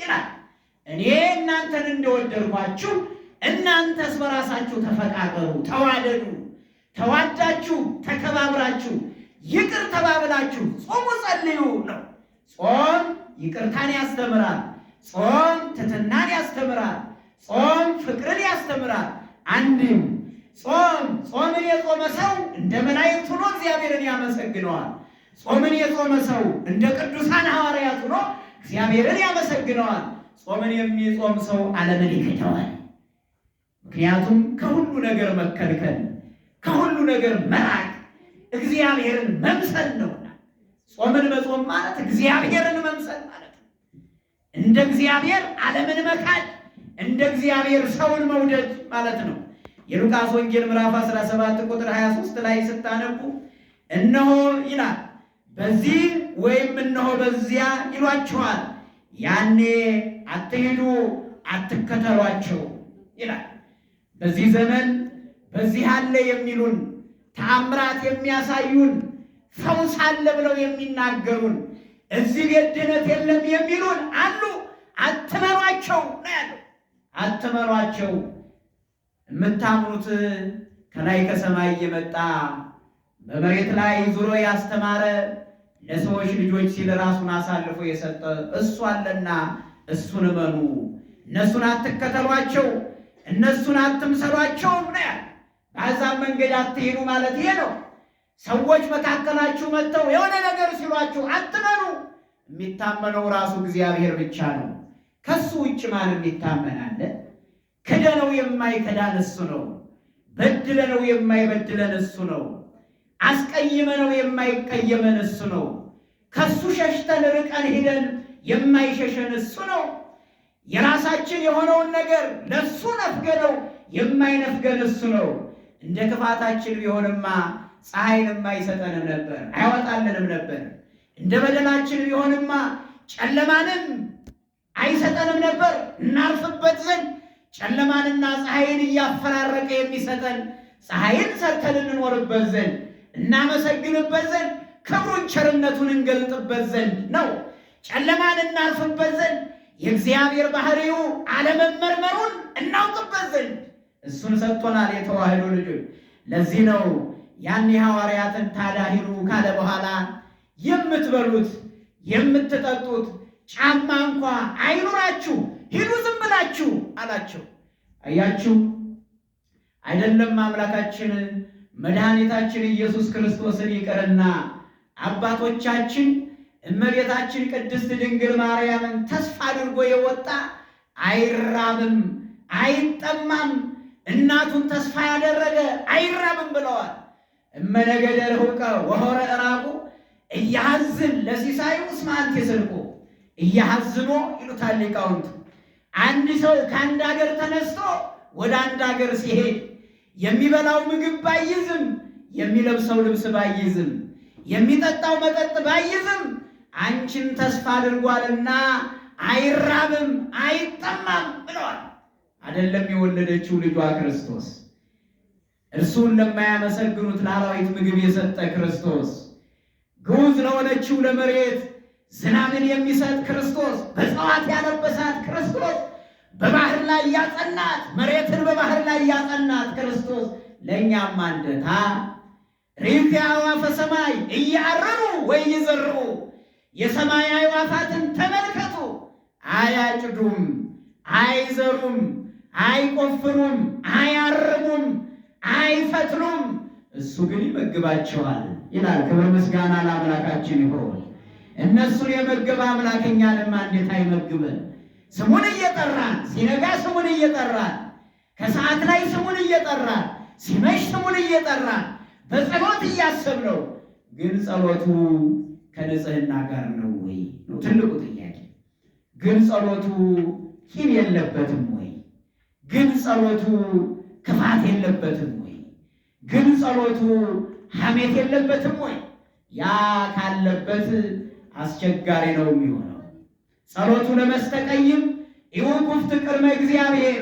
ይላል። እኔ እናንተን እንደወደድኳችሁ እናንተስ በራሳችሁ ተፈቃቀሩ፣ ተዋደዱ። ተዋዳችሁ ተከባብራችሁ ይቅር ተባብላችሁ ጾሙ ጸልዩ ነው። ጾም ይቅርታን ያስተምራል። ጾም ትሕትናን ያስተምራል። ጾም ፍቅርን ያስተምራል። አንድም ጾምን የጾመ ሰው እንደ መላእክት ሆኖ እግዚአብሔርን ያመሰግነዋል። ጾምን የጾመ ሰው እንደ ቅዱሳን ሐዋርያት ሆኖ እግዚአብሔርን ያመሰግነዋል። ጾምን የሚጾም ሰው ዓለምን ይክደዋል። ምክንያቱም ከሁሉ ነገር መከልከል፣ ከሁሉ ነገር መራቅ እግዚአብሔርን መምሰል ነውና። ጾምን መጾም ማለት እግዚአብሔርን መምሰል ማለት ነው። እንደ እግዚአብሔር ዓለምን መካድ፣ እንደ እግዚአብሔር ሰውን መውደድ ማለት ነው። የሉቃስ ወንጌል ምዕራፍ 17 ቁጥር 23 ላይ ስታነቡ እነሆ ይላል በዚህ ወይም እነሆ በዚያ ይሏችኋል፣ ያኔ አትሄዱ አትከተሏቸው ይላል። በዚህ ዘመን በዚህ አለ የሚሉን ተአምራት የሚያሳዩን ፈውስ አለ ብለው የሚናገሩን እዚህ ቤት ድነት የለም የሚሉን አሉ። አትመኗቸው ነው ያለው። አትመኗቸው። የምታምኑት ከላይ ከሰማይ እየመጣ በመሬት ላይ ዙሮ ያስተማረ ለሰዎች ልጆች ሲል ራሱን አሳልፎ የሰጠ እሱ አለና እሱን እመኑ። እነሱን አትከተሏቸው፣ እነሱን አትምሰሏቸው ነው ያለው። በአሕዛብ መንገድ አትሄዱ ማለት ይሄ ነው። ሰዎች መካከላችሁ መጥተው የሆነ ነገር ሲሏችሁ አትመኑ። የሚታመነው ራሱ እግዚአብሔር ብቻ ነው። ከሱ ውጭ ማንም ይታመናል? ክደነው የማይከዳን እሱ ነው። በድለነው የማይበድለን እሱ ነው። አስቀይመነው የማይቀየመን እሱ ነው። ከሱ ሸሽተን ርቀን ሄደን የማይሸሸን እሱ ነው። የራሳችን የሆነውን ነገር ለሱ ነፍገነው የማይነፍገን እሱ ነው። እንደ ክፋታችን ቢሆንማ ፀሐይንም አይሰጠንም ነበር፣ አይወጣልንም ነበር። እንደ በደላችን ቢሆንማ ጨለማንም አይሰጠንም ነበር እናርፍበት ዘንድ። ጨለማንና ፀሐይን እያፈራረቀ የሚሰጠን ፀሐይን ሰርተን እንኖርበት ዘንድ፣ እናመሰግንበት ዘንድ፣ ክብሩን ቸርነቱን እንገልጥበት ዘንድ ነው። ጨለማን እናልፍበት ዘንድ፣ የእግዚአብሔር ባህሪው አለመመርመሩን እናውቅበት ዘንድ እሱን ሰጥቶናል የተዋህዶ ልጆች። ለዚህ ነው ያን የሐዋርያትን ታዲያ ሂዱ ካለ በኋላ የምትበሉት የምትጠጡት ጫማ እንኳ አይኑራችሁ፣ ሂዱ ዝም ብላችሁ አላቸው። አያችሁ አይደለም አምላካችን መድኃኒታችን ኢየሱስ ክርስቶስን ይቅርና አባቶቻችን እመቤታችን ቅድስት ድንግል ማርያምን ተስፋ አድርጎ የወጣ አይራብም አይጠማም፣ እናቱን ተስፋ ያደረገ አይራብም ብለዋል። እመነገደ ርሑቀ ወሖረ ዕራቁ እያሐዝን ለሲሳዩ እስመ አንቴ ስርቁ። እያሐዝኖ ይሉታል ሊቃውንት። አንድ ሰው ከአንድ ሀገር ተነስቶ ወደ አንድ ሀገር ሲሄድ የሚበላው ምግብ ባይዝም፣ የሚለብሰው ልብስ ባይዝም፣ የሚጠጣው መጠጥ ባይዝም አንቺን ተስፋ አድርጓልና አይራብም አይጠማም ብለዋል። አይደለም የወለደችው ልጇ ክርስቶስ፣ እርሱን ለማያመሰግኑት ለአራዊት ምግብ የሰጠ ክርስቶስ፣ ግዑዝ ለሆነችው ለመሬት ዝናብን የሚሰጥ ክርስቶስ፣ በዕፅዋት ያለበሳት ክርስቶስ፣ በባህር ላይ ያጸናት መሬትን በባህር ላይ ያጸናት ክርስቶስ ለእኛም አንደታ ርኢኩ አዕዋፈ ሰማይ እያዕረሩ ወኢይዘርኡ፣ የሰማይ አዕዋፋትን ተመልከቱ፣ አያጭዱም፣ አይዘሩም፣ አይቆፍሩም፣ አያርሙም፣ አይፈትሉም፣ እሱ ግን ይመግባቸዋል ይላል። ክብር ምስጋና ለአምላካችን ይሁን። እነሱን የመገበ አምላክ እኛንማ እንዴት አይመግበን? ስሙን እየጠራን ሲነጋ ስሙን እየጠራን ከሰዓት ላይ ስሙን እየጠራን ሲመሽ ስሙን እየጠራን በጸሎት እያሰብነው፣ ግን ጸሎቱ ከንጽህና ጋር ነው ወይ ነው ትልቁ ጥያቄ። ግን ጸሎቱ ቂም የለበትም ወይ? ግን ጸሎቱ ክፋት የለበትም ወይ? ግን ጸሎቱ ሐሜት የለበትም ወይ? ያ ካለበት አስቸጋሪ ነው የሚሆነው። ጸሎቱ ለመስተቀይም ይውኩፍት ቅድመ እግዚአብሔር፣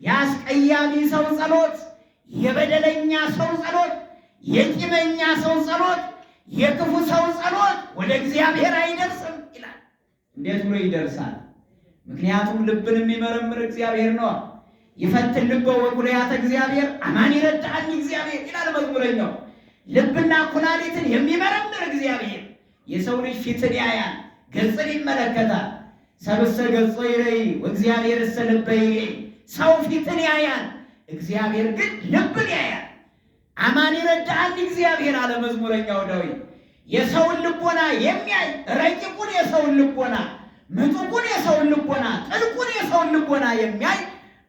የአስቀያሚ ሰው ጸሎት፣ የበደለኛ ሰው ጸሎት፣ የቂመኛ ሰው ጸሎት፣ የክፉ ሰው ጸሎት ወደ እግዚአብሔር አይደርስም ይላል። እንዴት ብሎ ይደርሳል? ምክንያቱም ልብን የሚመረምር እግዚአብሔር ነው። ይፈትን ልበ ወኩልያተ እግዚአብሔር አማን ይረዳኝ እግዚአብሔር ይላል መዝሙረኛው። ልብና ኩላሊትን የሚመረምር እግዚአብሔር የሰው ልጅ ፊትን ያያል፣ ገጽን ይመለከታል። ሰብእሰ ገጾ ይረይ ወእግዚአብሔርሰ ልበ ይሬይ። ሰው ፊትን ያያል፣ እግዚአብሔር ግን ልብን ያያል። አማን ይረዳኝ እግዚአብሔር አለ መዝሙረኛው ዳዊት። የሰውን ልቦና የሚያይ ረቂቁን የሰውን ልቦና፣ ምጡቁን የሰውን ልቦና፣ ጥልቁን የሰውን ልቦና የሚያይ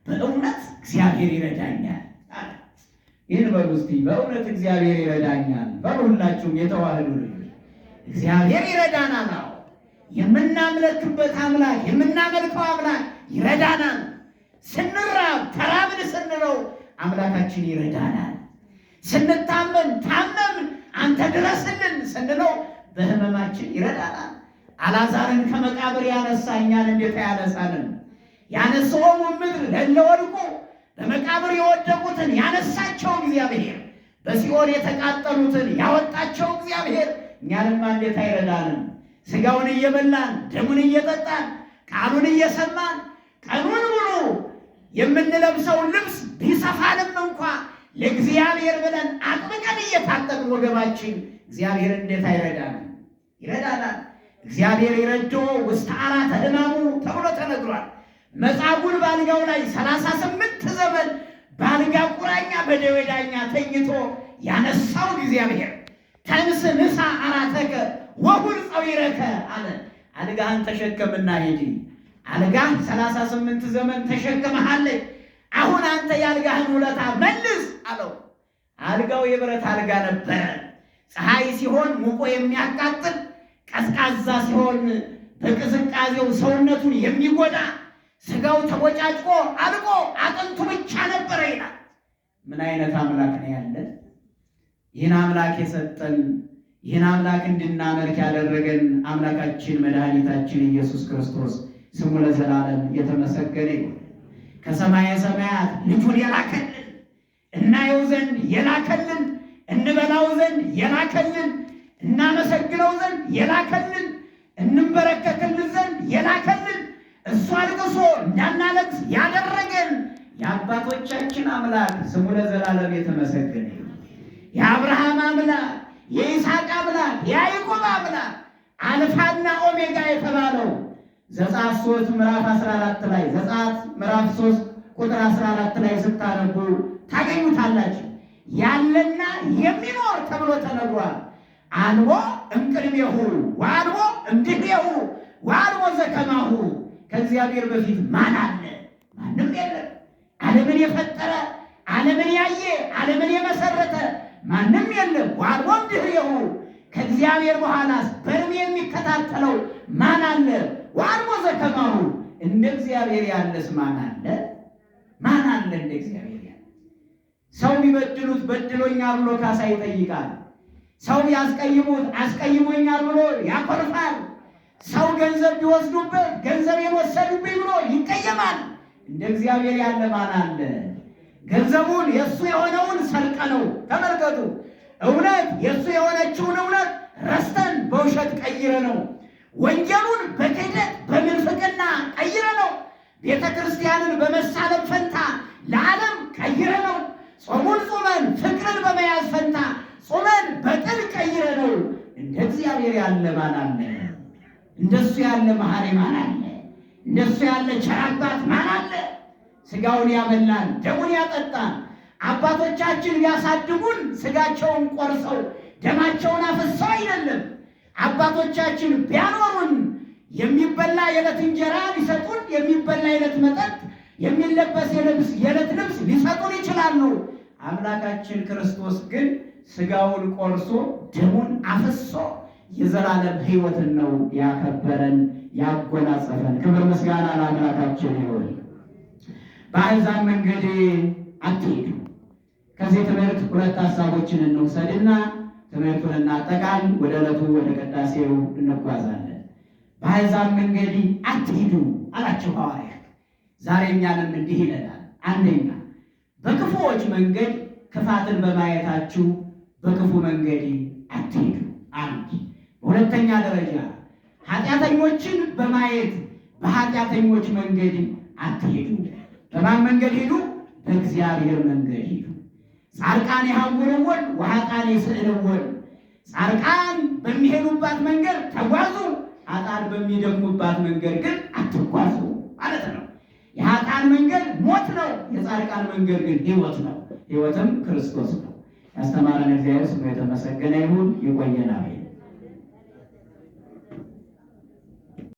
በእውነት እግዚአብሔር ይረዳኛል አለ። ይህን በሉ እስቲ፣ በእውነት እግዚአብሔር ይረዳኛል በሉ። ሁላችሁም የተዋህዱ ልጆች እግዚአብሔር ይረዳናል። አዎ የምናመልክበት አምላክ የምናመልከው አምላክ ይረዳናል። ስንራብ ተራብን ስንለው አምላካችን ይረዳናል። ስንታመን ታመምን አንተ ድረስልን ስንለው በሕመማችን ይረዳናል። አልዓዛርን ከመቃብር ያነሳ እኛን እንዴት አያነሳንም? ያነሳውም ምድር ለለወድቁ በመቃብር የወደቁትን ያነሳቸው እግዚአብሔር፣ በሲኦል የተቃጠሉትን ያወጣቸው እግዚአብሔር እኛንማ እንዴት አይረዳንም? ሥጋውን እየበላን ደሙን እየጠጣን ቃሉን እየሰማን ቀኑን ሙሉ የምንለብሰውን ልብስ ቢሰፋንም እንኳ ለእግዚአብሔር ብለን አጥብቀን እየታጠቅን ወገባችን እግዚአብሔር እንዴት አይረዳንም? ይረዳናል። እግዚአብሔር ይረዳው ውስተ አራተ ሕማሙ ተብሎ ተነግሯል። መጻጉዕን በአልጋው ላይ 38 ዘመን በአልጋ ቁራኛ በደዌ ዳኛ ተኝቶ ያነሳው እግዚአብሔር ተንስ ንሳ አራተከ ወሁር ጸዊረከ አለ። አልጋህን ተሸከምና ሂድ። አልጋህ 38 ዘመን ተሸክመሃለች። አሁን አንተ የአልጋህን ውለታ መልስ አለው። አልጋው የብረት አልጋ ነበረ። ፀሐይ ሲሆን ሙቆ የሚያቃጥል፣ ቀዝቃዛ ሲሆን በቅዝቃዜው ሰውነቱን የሚጎዳ፣ ሥጋው ተቦጫጭቆ አልቆ አጥንቱ ብቻ ነበረ ይላል። ምን አይነት አምላክ ነው ያለን? ይህን አምላክ የሰጠን ይህን አምላክ እንድናመልክ ያደረገን አምላካችን መድኃኒታችን ኢየሱስ ክርስቶስ ስሙ ለዘላለም የተመሰገነ ይሁን። ከሰማየ ሰማያት ልጁን የላከልን፣ እናየው ዘንድ የላከልን፣ እንበላው ዘንድ የላከልን፣ እናመሰግነው ዘንድ የላከልን፣ እንበረከክልን ዘንድ የላከልን፣ እሱ አልቅሶ እንዳናለቅስ ያደረገን የአባቶቻችን አምላክ ስሙ ለዘላለም የተመሰገነ ይሁን። የአብርሃም አምላክ፣ የይስሐቅ አምላክ፣ የያዕቆብ አምላክ አልፋና ኦሜጋ የተባለው ዘጸአት 3 ምዕራፍ 14 ላይ ዘጸአት ምዕራፍ 3 ቁጥር 14 ላይ ስታነቡ ታገኙታላችሁ። ያለና የሚኖር ተብሎ ተነግሯል። አልቦ እምቅድሜሁ ወአልቦ እምድኅሬሁ ወአልቦ ዘከማሁ። ከእግዚአብሔር በፊት ማን አለ? ማንም የለም። ዓለምን የፈጠረ ዓለምን ያየ ዓለምን የመሰረተ ማንም የለም። ወአልቦ እምድኅሬሁ። ከእግዚአብሔር በኋላስ በርም የሚከታተለው ማን አለ? ወአልቦ ዘከማሁ። እንደ እግዚአብሔር ያለስ ማን አለ? ማን አለ እንደ እግዚአብሔር ያለ? ሰው ቢበድሉት በድሎኛል ብሎ ካሳ ይጠይቃል። ሰው ቢያስቀይሙት አስቀይሞኛል ብሎ ያኮርፋል። ሰው ገንዘብ ቢወስዱበት ገንዘብ የወሰዱብኝ ብሎ ይቀየማል። እንደ እግዚአብሔር ያለ ማን አለ? ገንዘቡን የእሱ የሆነውን ሰርቀ ነው። ተመልከቱ። እውነት የእሱ የሆነችውን እውነት ረስተን በውሸት ቀይረ ነው። ወንጌሉን በክህደት በምንፍቅና ቀይረ ነው። ቤተ ክርስቲያንን በመሳለም ፈንታ ለዓለም ቀይረ ነው። ጾሙን ጾመን ፍቅርን በመያዝ ፈንታ ጾመን በጥል ቀይረ ነው። እንደ እግዚአብሔር ያለ ማን አለ? እንደሱ ያለ መሐሪ ማን አለ? እንደሱ ያለ ቸር አባት ማን አለ? ሥጋውን ያበላን ደሙን ያጠጣን አባቶቻችን ቢያሳድጉን ሥጋቸውን ቆርሰው ደማቸውን አፍሰው አይደለም። አባቶቻችን ቢያኖሩን የሚበላ የዕለት እንጀራ ሊሰጡን፣ የሚበላ የዕለት መጠጥ፣ የሚለበስ የዕለት ልብስ ሊሰጡን ይችላሉ። አምላካችን ክርስቶስ ግን ሥጋውን ቆርሶ ደሙን አፍሶ የዘላለም ሕይወትን ነው ያከበረን ያጎናጸፈን። ክብር ምስጋና ለአምላካችን ይሁን። በአሕዛብ መንገድ አትሄዱ። ከዚህ ትምህርት ሁለት ሀሳቦችን እንውሰድና ትምህርቱን እናጠቃል። ወደ ዕለቱ ወደ ቅዳሴው እንጓዛለን። በአሕዛብ መንገድ አትሄዱ አላቸው ሐዋርያት። ዛሬ እኛንም እንዲህ ይለናል። አንደኛ በክፉዎች መንገድ ክፋትን በማየታችሁ በክፉ መንገድ አትሄዱ። አንድ በሁለተኛ ደረጃ ኃጢአተኞችን በማየት በኃጢአተኞች መንገድ አትሄዱ። በማን መንገድ ሂዱ? በእግዚአብሔር መንገድ ሂዱ። ጻድቃን ይሐውርዎን ወኃጥአን ይስዕርዎን። ጻድቃን በሚሄዱባት መንገድ ተጓዙ፣ ኃጥአን በሚደክሙባት መንገድ ግን አትጓዙ ማለት ነው። የኃጥአን መንገድ ሞት ነው፣ የጻድቃን መንገድ ግን ሕይወት ነው። ሕይወትም ክርስቶስ ነው። ያስተማረን እግዚአብሔር ስሙ የተመሰገነ ይሁን። ይቆየናል።